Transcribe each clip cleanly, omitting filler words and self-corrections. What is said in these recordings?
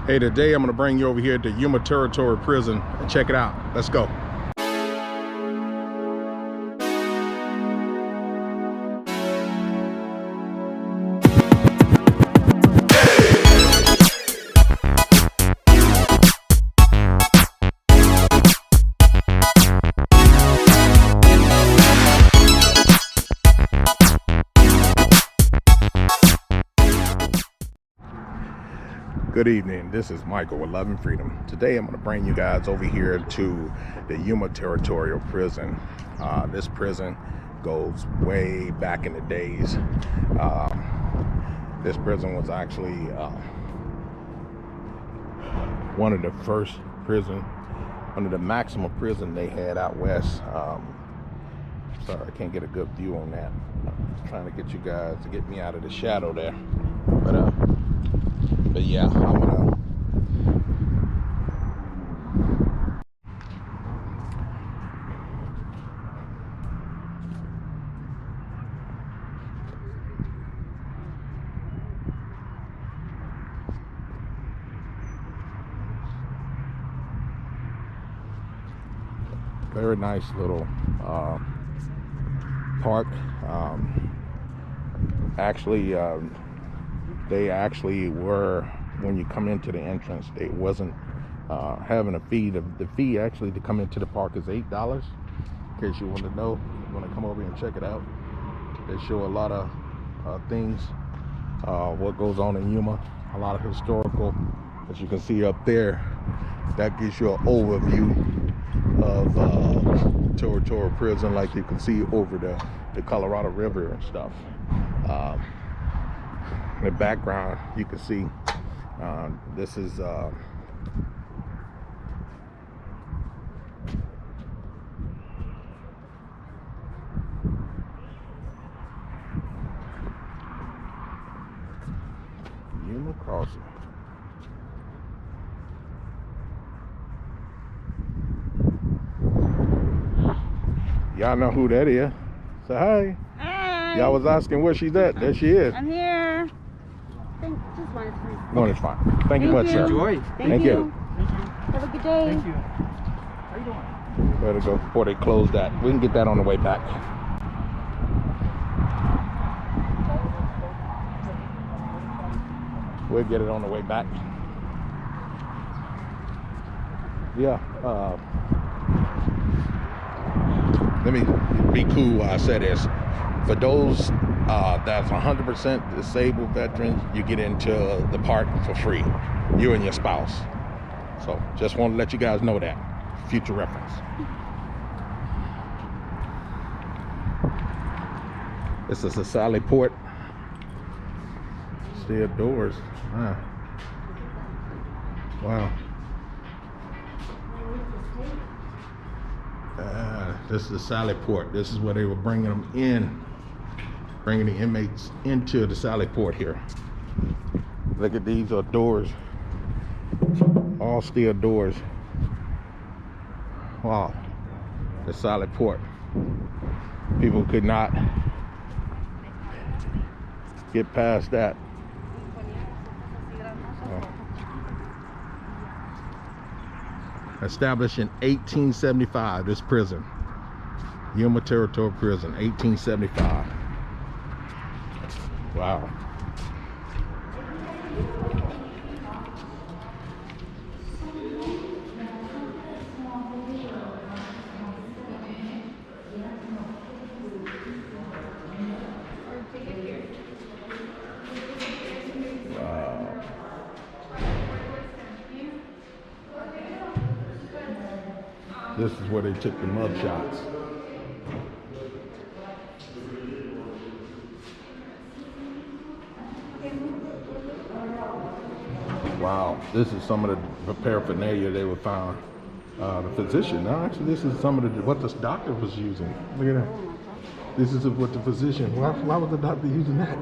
Hey, today I'm gonna bring you over here to Yuma Territorial Prison and check it out. Let's go. Good evening, this is Michael with Love and Freedom. Today I'm going to bring you guys over here to the Yuma Territorial Prison. This prison goes way back in the days. This prison was actually one of the first prison, one of the maximum prison they had out west. Sorry, I can't get a good view on that. I'm trying to get you guys to get me out of the shadow there. But yeah, I'm gonna very nice little park. They actually were, when you come into the entrance, they wasn't having a fee. The fee actually to come into the park is $8. In case you want to know, you want to come over and check it out. They show a lot of things, what goes on in Yuma, a lot of historical. As you can see up there, that gives you an overview of the Territorial Prison, like you can see over the Colorado River and stuff. In the background, you can see this is Yuma Crossing. Y'all know who that is. Say hi. Hi. Y'all was asking where she's at. There she is. I'm here. Just one is fine. One is fine. Thank you much, sir. Enjoy. Thank you. Have a good day. Thank you. How you doing? Better go before they close that. We can get that on the way back. We'll get it on the way back. Yeah. Let me be cool while I say this. For those that's 100% disabled veterans, you get into the park for free. You and your spouse. So just want to let you guys know that. Future reference. This is a Sally Port. Still doors. Wow. This is Sally Port. This is where they were bringing them in, bringing the inmates into the Sally Port here. Look at these are doors, all steel doors. Wow, the Sally Port. People could not get past that. Established in 1875, this prison. Yuma Territorial Prison, 1875. Wow. This is where they took the mug shots. Wow, this is some of the paraphernalia they were found. The physician. No, actually, this is some of what the doctor was using. Look at that. This is what the physician. Why was the doctor using that?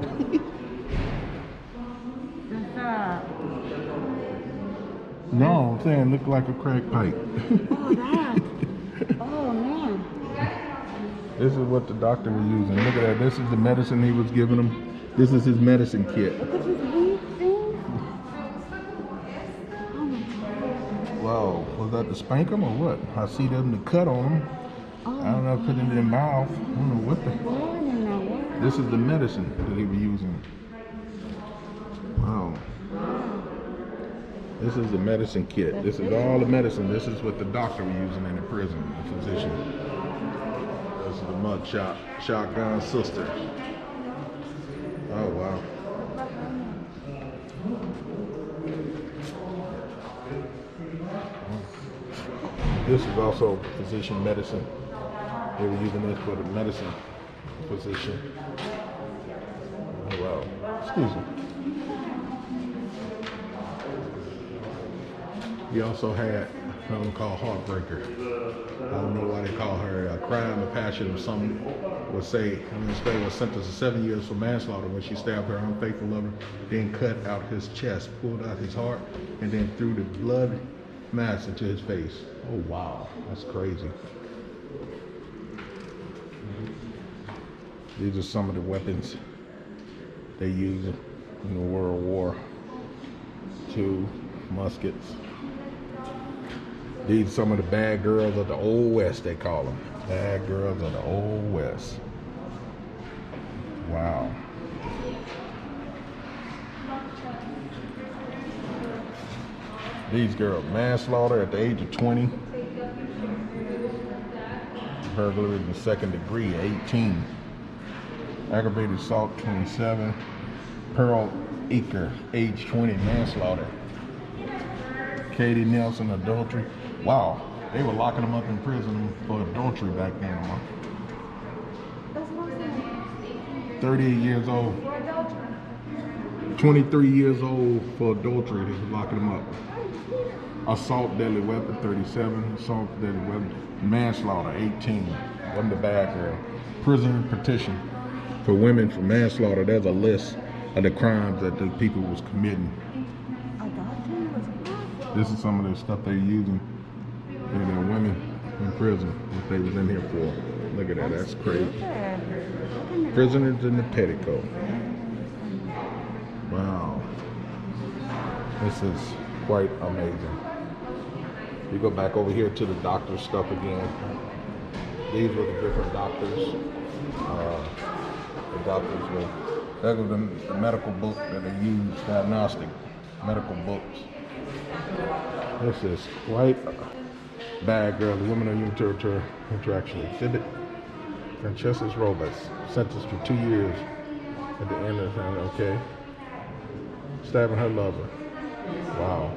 No, I'm saying look like a crack pipe. Oh, that. Oh, man. This is what the doctor was using. Look at that. This is the medicine he was giving him. This is his medicine kit. Look at his weed thing. Wow, was that to spank them or what? I see them to cut on them. Oh, I don't know, put it in their mouth. I don't know what the. what in the world? This is the medicine that they were using. Wow. This is the medicine kit. This is all the medicine. This is what the doctor was using in the prison, the physician. This is the mug shot, shotgun sister. Oh, wow. This is also physician medicine. They were using this for the medicine physician. Oh, wow. Excuse me. He also had something called Heartbreaker. I don't know why they call her a crime of passion, or some would say. This lady was sentenced to 7 years for manslaughter when she stabbed her unfaithful lover, then cut out his chest, pulled out his heart, and then threw the blood mass into his face. Oh wow, that's crazy. These are some of the weapons they used in the World War II, muskets. These are some of the bad girls of the Old West, they call them. Bad girls of the Old West. Wow. These girls, manslaughter at the age of 20. Burglary in the second degree, 18. Aggravated assault, 27. Pearl Eaker, age 20, manslaughter. Katie Nelson, adultery. Wow, they were locking them up in prison for adultery back then. 38 years old. 23 years old for adultery, they were locking them up. Assault, deadly weapon, 37. Assault, deadly weapon. Manslaughter, 18. Wasn't the bad girl. Prisoner petition for women for manslaughter. There's a list of the crimes that the people was committing. This is some of the stuff they're using in their women in prison, what they was in here for. Look at that, that's crazy. Prisoners in the petticoat. Wow. This is quite amazing. You go back over here to the doctor stuff again. These were the different doctors. The doctors were, that was the medical book that they used, diagnostic medical books. This is quite bad girl. The woman of Yuma Territorial Interaction Exhibit. Francesca's Robles, sentenced for 2 years at the end of the time. Okay. Stabbing her lover. Wow.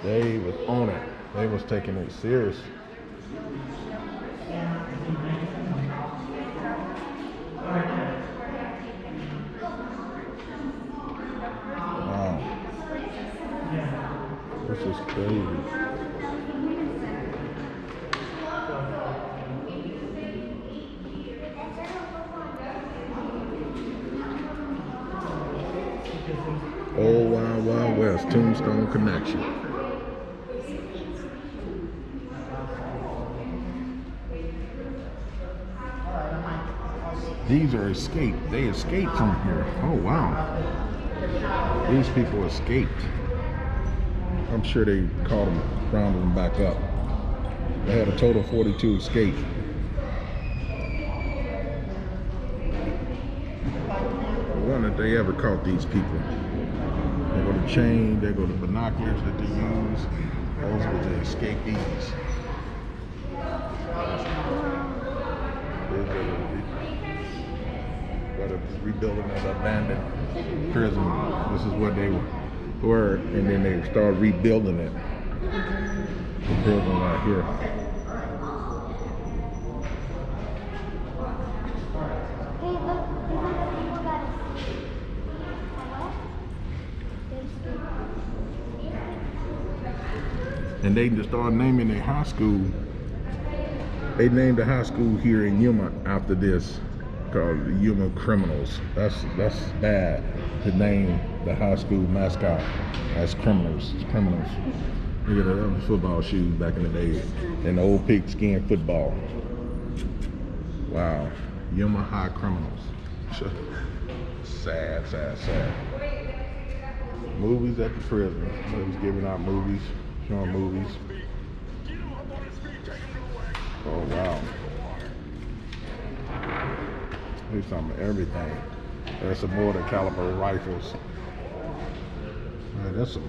They was on it. They was taking it serious. Wow. This is crazy. Old Wild Wild West, Tombstone Connection. These are escaped. They escaped from here. Oh wow. These people escaped. I'm sure they caught them, rounded them back up. They had a total of 42 escape. I wonder if they ever caught these people. They go to chain, they go to binoculars that they use. Those were the escapees. But rebuilding an abandoned prison. This is what they were, and then they started rebuilding it. The prison right here. And they just started naming their high school. They named the high school here in Yuma after this, called the Yuma Criminals. That's bad to name the high school mascot as criminals. Criminals. Look at that, other football shoes back in the day, and the old pigskin football. Wow, Yuma High Criminals. Sad, sad, sad. Movies at the prison. They was giving out movies, showing movies. Oh wow. There's some of everything. There's some mortar caliber rifles. Man, that's some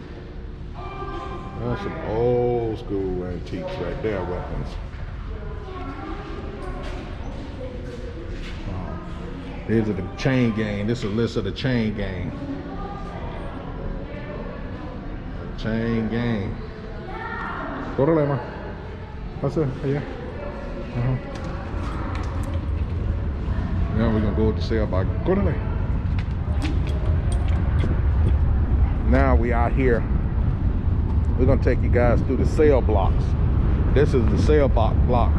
old school antiques right there, weapons. These are the chain gang. This is a list of the chain gang. Chain gang. Go to Lema. What's it? Yeah. Now we're gonna go to sale by go to Lema. Now we out here. We're gonna take you guys through the cell blocks. This is the cell block.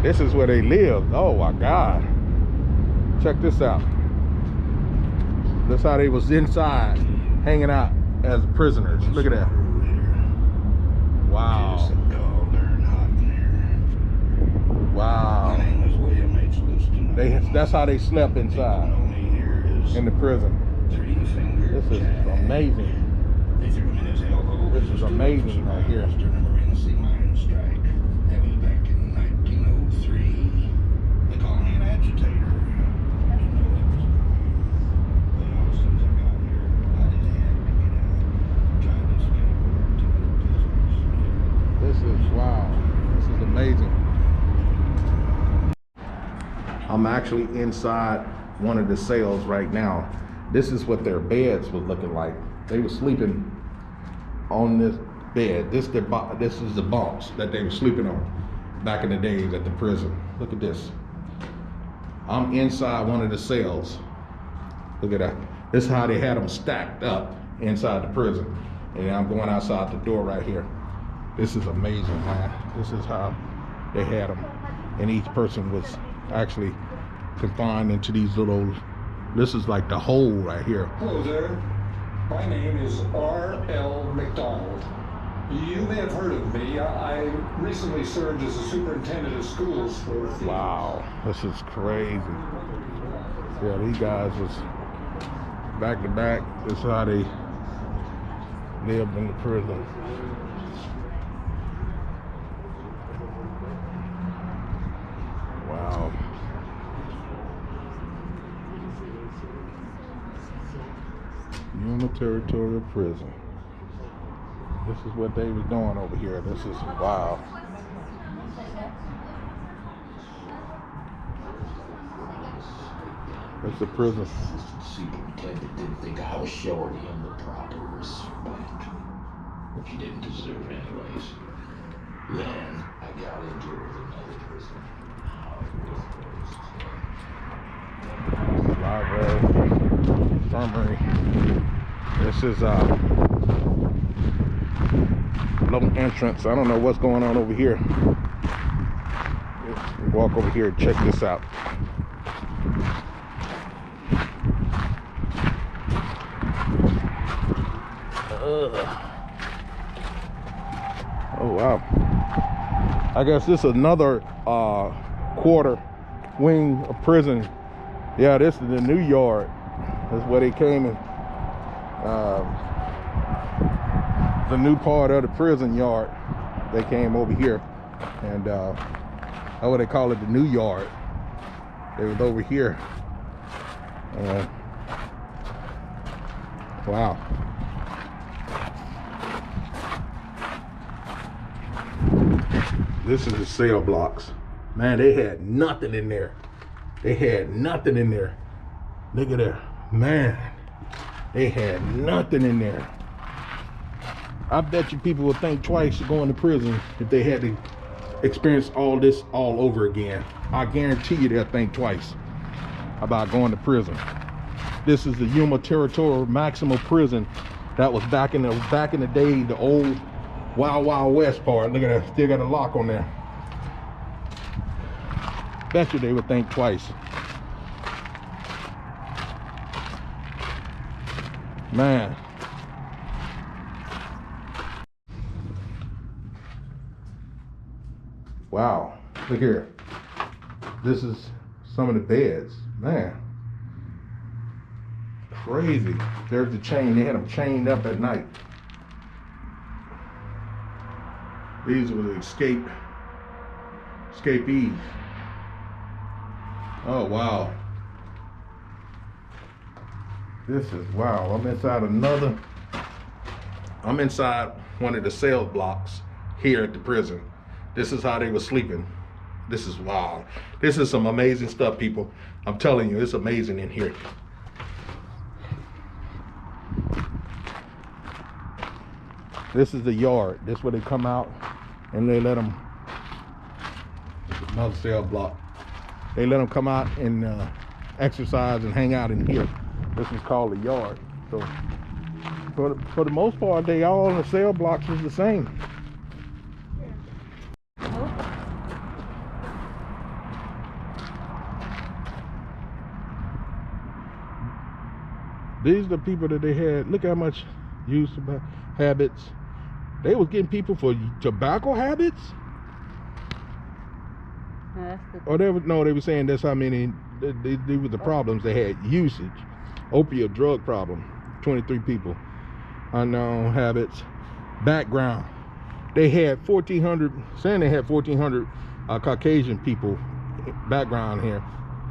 This is where they lived. Oh my God. Check this out. That's how they was inside, hanging out as prisoners. Look at that. Wow. Wow. That's how they slept inside in the prison. This is amazing. This is amazing right here. Amazing. I'm actually inside one of the cells right now. This is what their beds was looking like. They were sleeping on this bed. This is the bunks that they were sleeping on back in the days at the prison. Look at this. I'm inside one of the cells. Look at that. This is how they had them stacked up inside the prison. And I'm going outside the door right here. This is amazing, man. This is how they had them. And each person was actually confined into these little, this is like the hole right here. Hello there. My name is R.L. McDonald. You may have heard of me. I recently served as a superintendent of schools for... Wow, this is crazy. Yeah, these guys was back to back. This is how they lived in the prison. Wow. Yuma Territorial Prison. This is what they was doing over here. This is wow. That's the prison. Superintendent didn't think I was showing him the proper respect, which he didn't deserve anyways. Then I got into it with another prison. Library, infirmary. This is low entrance. I don't know what's going on over here. Walk over here and check this out. Oh wow. I guess this is another quarter wing of prison. Yeah, this is the new yard. That's where they came in. The new part of the prison yard. They came over here, and that's what they call it, the new yard. They was over here. Wow. This is the cell blocks. Man, they had nothing in there. They had nothing in there. Look at that. Man, they had nothing in there. I bet you people would think twice to go into prison if they had to experience all this all over again. I guarantee you they'll think twice about going to prison. This is the Yuma Territorial Maximum Prison. That was back in the day, the old Wild Wild West part. Look at that, still got a lock on there. Bet you they would think twice. Man. Wow, look here. This is some of the beds, man. crazy. There's the chain. They had them chained up at night. These were the escapees. Oh wow. This is wow. I'm inside one of the cell blocks here at the prison. This is how they were sleeping. This is wow. This is some amazing stuff, people. I'm telling you, it's amazing in here. This is the yard. This is where they come out and they let them, another cell block. They let them come out and exercise and hang out in here. This is called the yard. So for the most part, they all in the cell blocks is the same. These are the people that they had. Look how much use of habits. They was getting people for tobacco habits. Or they were saying that's how many. They were the problems they had. Usage, opioid drug problem. 23 people. Unknown habits. Background. They had 1,400. Saying they had 1,400 Caucasian people background here.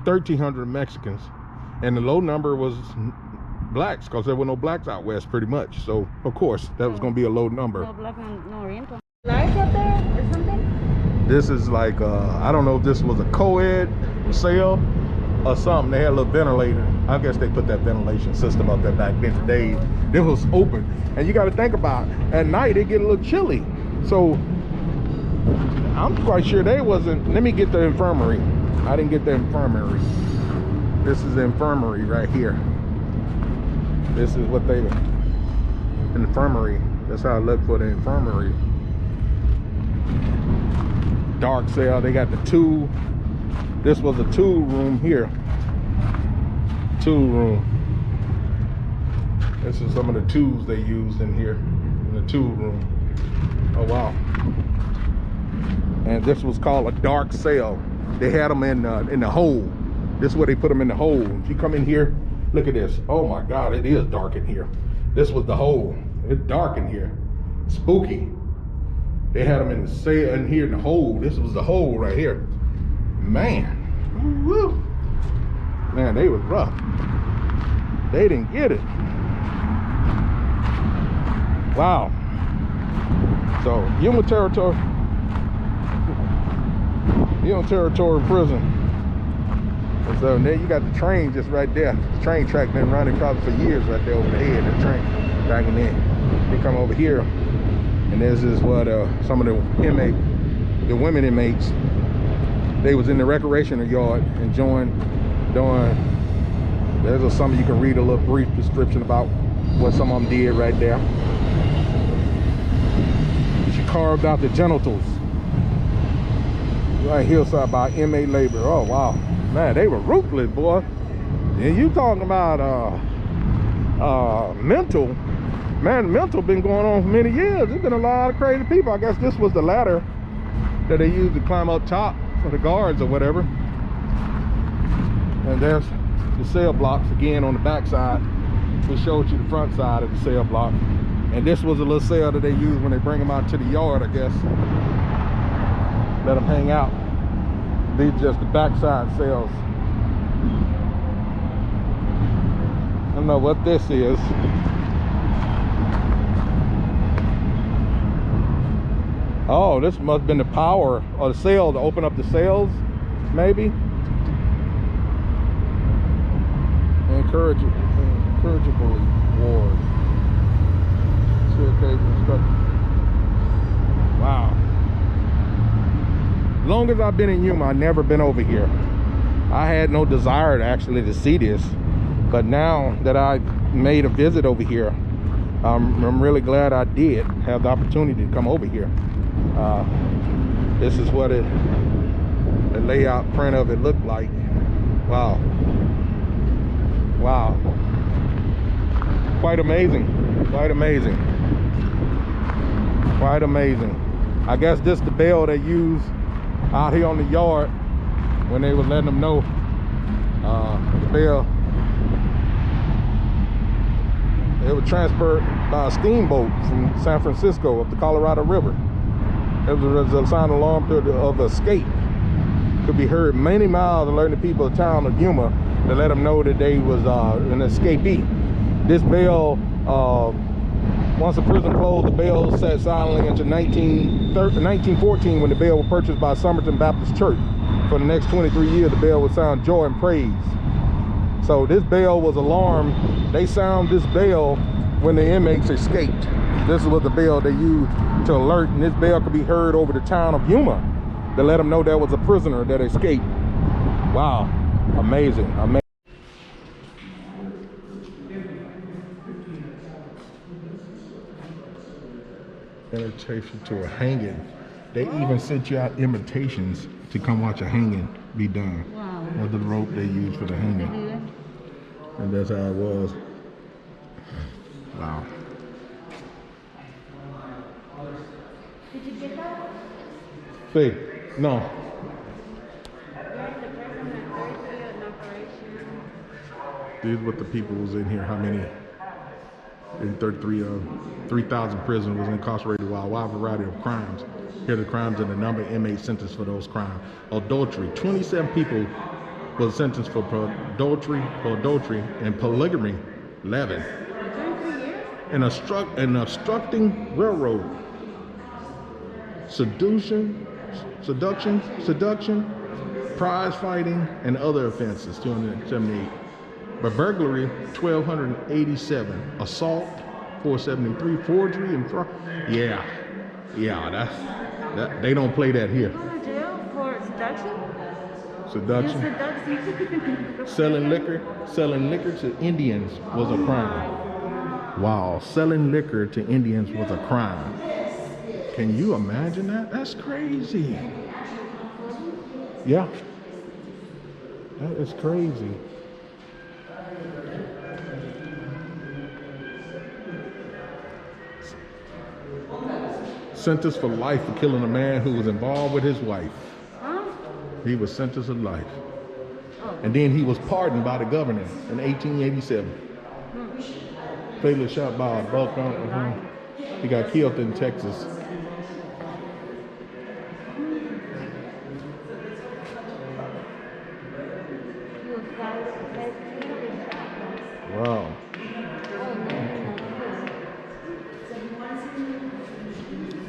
1,300 Mexicans, and the low number was blacks, because there were no blacks out west pretty much. So of course that was going to be a low number. No black and no oriental. Lights up there or something? This is like I don't know if this was a co-ed cell or something. They had a little ventilator. I guess they put that ventilation system up there back then today. It was open, and you got to think about at night it get a little chilly. So I'm quite sure they wasn't. Let me get the infirmary. I didn't get the infirmary. This is the infirmary right here. This is what they, infirmary. That's how I look for the infirmary. Dark cell. They got the tool. This was a tool room here. Tool room. This is some of the tools they used in here, in the tool room. Oh wow. And this was called a dark cell. They had them in the hole. This is where they put them in the hole. If you come in here, look at this. Oh my God, it is dark in here. This was the hole. It's dark in here. Spooky. They had them in the cell in here in the hole. This was the hole right here. Man. Woo. Man, they was rough. They didn't get it. Wow. So Yuma Territorial Prison. And so there you got the train just right there. The train track been running probably for years right there over the head. The train backing in. They come over here, and this is what some of the women inmates. They was in the recreational yard enjoying doing. There's some you can read a little brief description about what some of them did right there. She carved out the genitals. Right hillside by inmate labor. Oh wow, man, they were ruthless, boy. And you talking about mental, man? Mental been going on for many years. There's been a lot of crazy people. I guess this was the ladder that they used to climb up top for the guards or whatever. And there's the cell blocks again on the back side. We showed you the front side of the cell block, and this was a little cell that they use when they bring them out to the yard, I guess. Let them hang out. These are just the backside cells. I don't know what this is. Oh, this must have been the power of the cell to open up the cells, maybe. Encourageable ward. Wow. Long as I've been in Yuma, I've never been over here. I had no desire to see this, but now that I made a visit over here, I'm really glad I did have the opportunity to come over here. This is what the layout print of it looked like. Wow. Wow. Quite amazing. Quite amazing. Quite amazing. I guess this the bell they use out here on the yard when they was letting them know. The bell. It was transferred by a steamboat from San Francisco up the Colorado River. It was a sound alarm of escape. Could be heard many miles, alerting the people of the town of Yuma to let them know that they was an escapee. This bell, once the prison closed, the bell sat silently until 1914, when the bell was purchased by Somerton Baptist Church. For the next 23 years, the bell would sound joy and praise. So this bell was alarmed. They sound this bell when the inmates escaped. This was the bell they used to alert, and this bell could be heard over the town of Yuma to let them know there was a prisoner that escaped. Wow, amazing, amazing. Invitation to a hanging. They even sent you out invitations to come watch a hanging be done. Wow. That's the rope they use for the hanging. And that's how it was. Wow. Did you get that? See, no. During the prison and 33 an operation. These what the people was in here. How many? In 3,000 prisoners was incarcerated while a wide variety of crimes. Here are the crimes and the number of inmates sentenced for those crimes. Adultery. 27 people was sentenced for adultery, and polygamy. 11. 23 years? And obstructing railroad. Seduction, prize fighting, and other offenses, 278. But burglary, 1,287. Assault, 473. Forgery and fraud. Yeah, that's that. They don't play that here. Going to jail for seduction? Seduction. Selling liquor to Indians was a crime. Wow, selling liquor to Indians was a crime. Can you imagine that? That's crazy. Yeah, that is crazy. Sentenced for life for killing a man who was involved with his wife. Huh? He was sentenced to life. And then he was pardoned by the governor in 1887. Fatally shot by a buck. He got killed in Texas. Wow.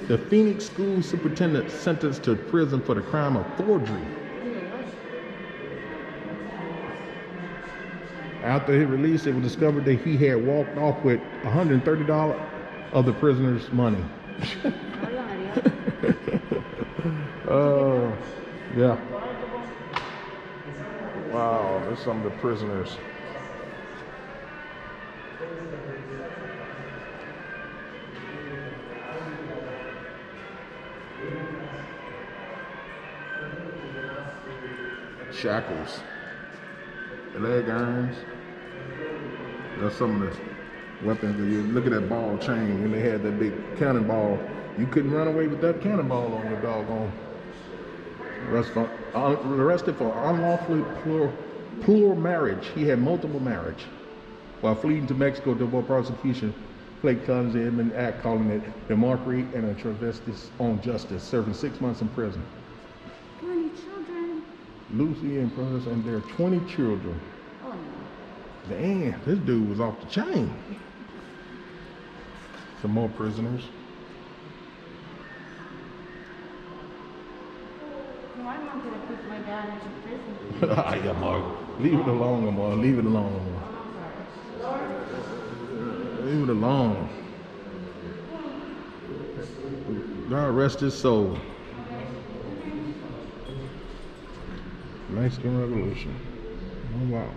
The Phoenix school superintendent sentenced to prison for the crime of forgery. After his release, it was discovered that he had walked off with $130 of the prisoner's money. Oh, yeah. Wow, there's some of the prisoners. Shackles, leg irons. That's some of the weapons that you look at. That ball chain, when they had that big cannonball, you couldn't run away with that cannonball on your doggone. Arrested for unlawfully plural marriage. He had multiple marriage. While fleeing to Mexico to avoid prosecution, Flake comes in an act calling it the mockery and a travesty on justice, serving 6 months in prison. 20 children. Lucy and brothers and their 20 children. Oh no. Damn, this dude was off the chain. Some more prisoners. Why am I going to put my dad into prison? Yeah, Mark. Leave it alone, Amar. Leave it alone, Amar. Leave it alone. God rest his soul. Mexican Revolution. Oh, wow.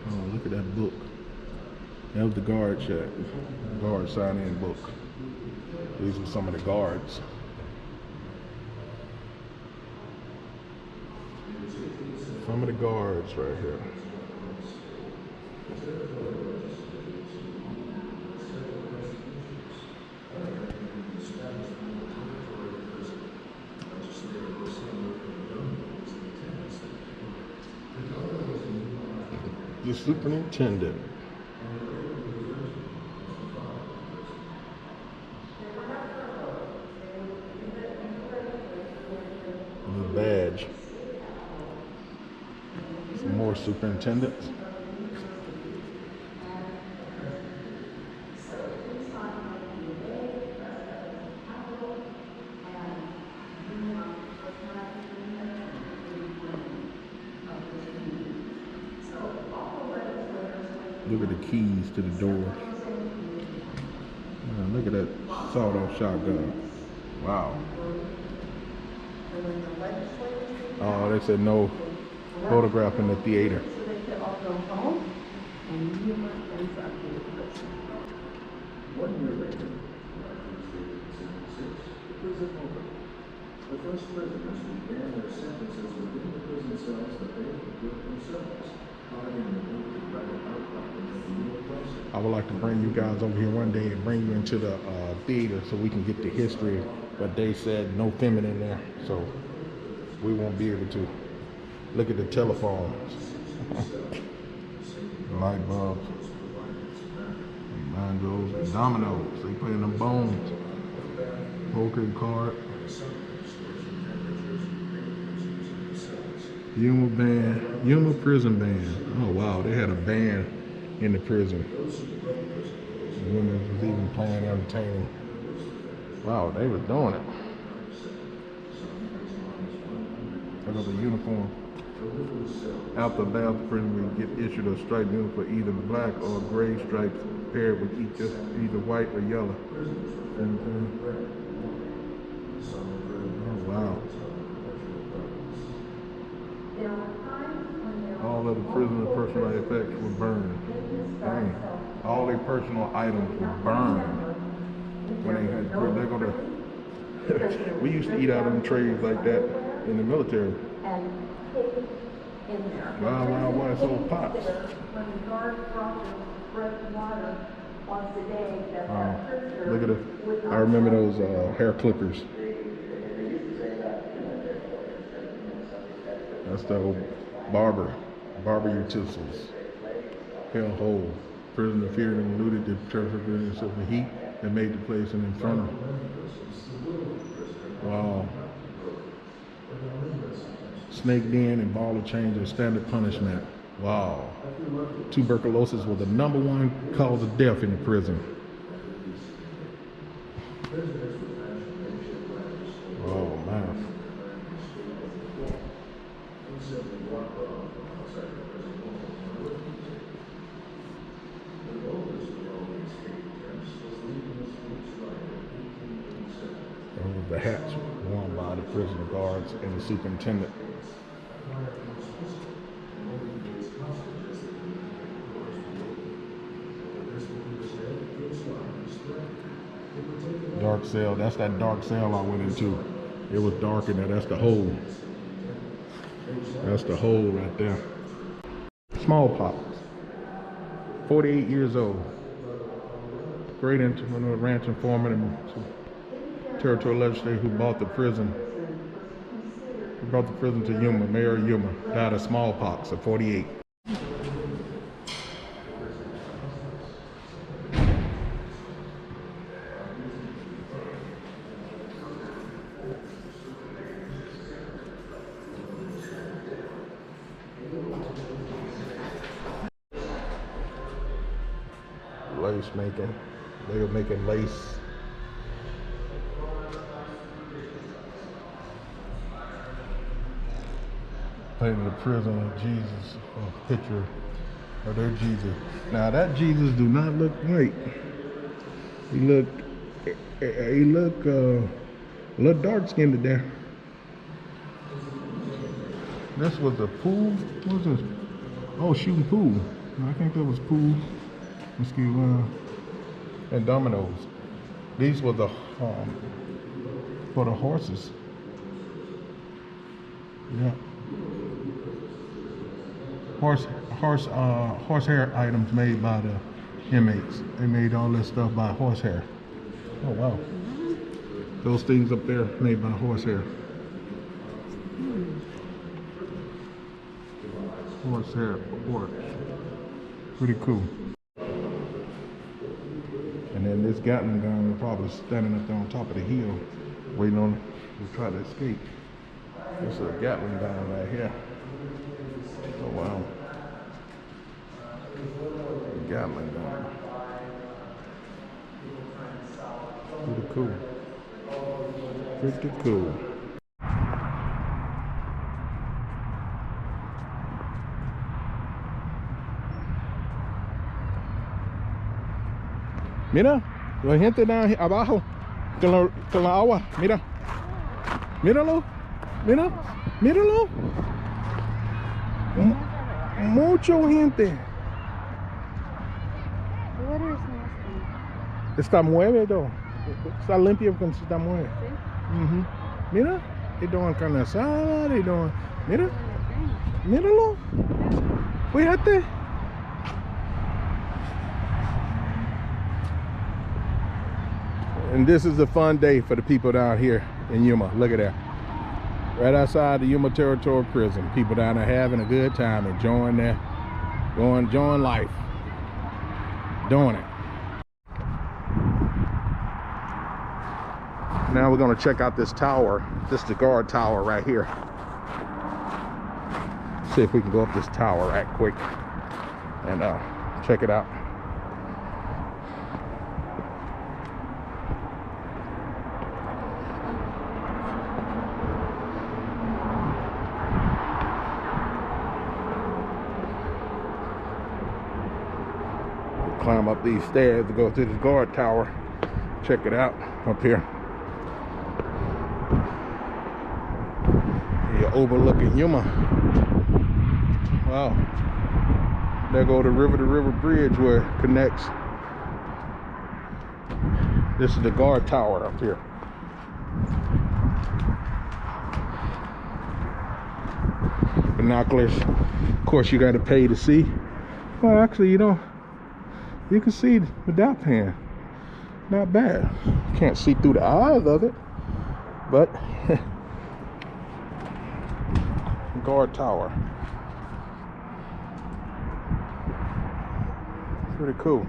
Oh, look at that book. That was the guard check. Guard sign-in book. These were some of the guards. Some of the guards right here. The superintendent. The badge. Some more superintendents. Look at the keys to the door. Look at that sawed-off shotgun. Wow. Oh, they said no photograph in the theater. So they could all go home, and Yuma ends up in prison. 1 year later, the prison opened. The first prisoners began their sentences within the prison cells that they had built themselves, carving the newly granite outline of the Yuma process. I would like to bring you guys over here one day and bring you into the theater so we can get the history, but they said no feminine there, so we won't be able to. Look at the telephones, light bulbs, mangoes, dominoes. They playing them bones, poker card, Yuma band, Yuma prison band. Oh wow, they had a band in the prison. The women was even playing entertaining. Wow, they was doing it. Look at the uniform. After the prison, we get issued a striped uniform for either black or gray stripes paired with either white or yellow. Oh wow. All of the prisoner personal effects were burned. Dang. All their personal items were burned when they go to. We used to eat out on trays like that in the military. Wow, why it's all pops. When the guard brought the fresh water once a day, that prisoner Look at it. I remember those hair clippers. That's the old barber utensils. Hell hole. Prisoner feared and eluded the terrific of the heat that made the place an inferno. Wow. Snake den and ball of change are standard punishment. Wow. Tuberculosis was the #1 cause of death in the prison. Oh man. Those were the hats worn by the prisoner guards and the superintendent. Dark cell, that's that dark cell I went into. It was dark in there, that's the hole. That's the hole right there. Smallpox. 48 years old. Great entrepreneur, ranch and foreman, and territorial legislator who bought the prison. He brought the prison to Yuma, Mayor Yuma. Died of smallpox at 48. Lace making. They were making lace. Painted the prison of Jesus, a picture of their Jesus. Now that Jesus do not look white. He look a little dark skinned there. This was a pool. What was this? Oh, shooting pool. I think that was pool. And dominoes. These were the for the horses. Yeah. horsehair items made by the inmates. They made all this stuff by horsehair. Oh wow. Those things up there made by horsehair. Horsehair, horse. Pretty cool. And then this Gatling gun is probably standing up there on top of the hill, waiting on to try to escape. This is a Gatling gun right here. Oh wow. Gatling gun. Pretty cool. Pretty cool. Mira, la gente down here abajo con la agua. Mira. Míralo. Mira. Míralo. Mucha gente. The water is nasty. Está mueve though. Está limpio cuando se está mueve. See? Mira, they doing carne asada, they doing. Mira, míralo. Fíjate. And this is a fun day for the people down here in Yuma. Look at that. Right outside the Yuma Territorial Prison. People down there having a good time, enjoying enjoying life. Doing it. Now we're gonna check out this tower. This is the guard tower right here. See if we can go up this tower right quick and check it out. Climb up these stairs to go to this guard tower. Check it out up here. You're overlooking Yuma. Wow. There go the river-to-river bridge where it connects. This is the guard tower up here. Binoculars. Of course, you got to pay to see. Well, actually, you don't. You can see without paying. Not bad. Can't see through the eyes of it, but guard tower. Pretty cool.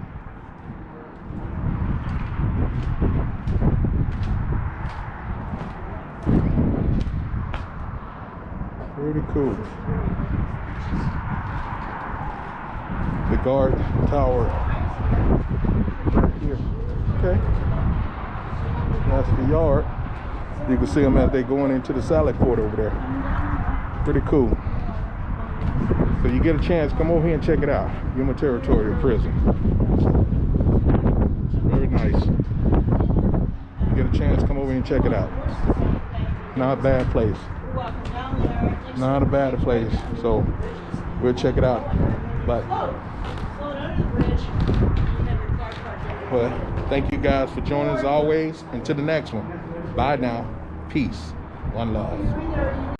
Pretty cool. The guard tower right here. Okay. That's the yard. You can see them as they going into the salad court over there. Pretty cool. So you get a chance, come over here and check it out. Yuma Territorial Prison. Very nice. You get a chance, come over here and check it out. Not a bad place. Not a bad place. So we'll check it out. But well, thank you guys for joining us always. Until the next one. Bye now. Peace. One love.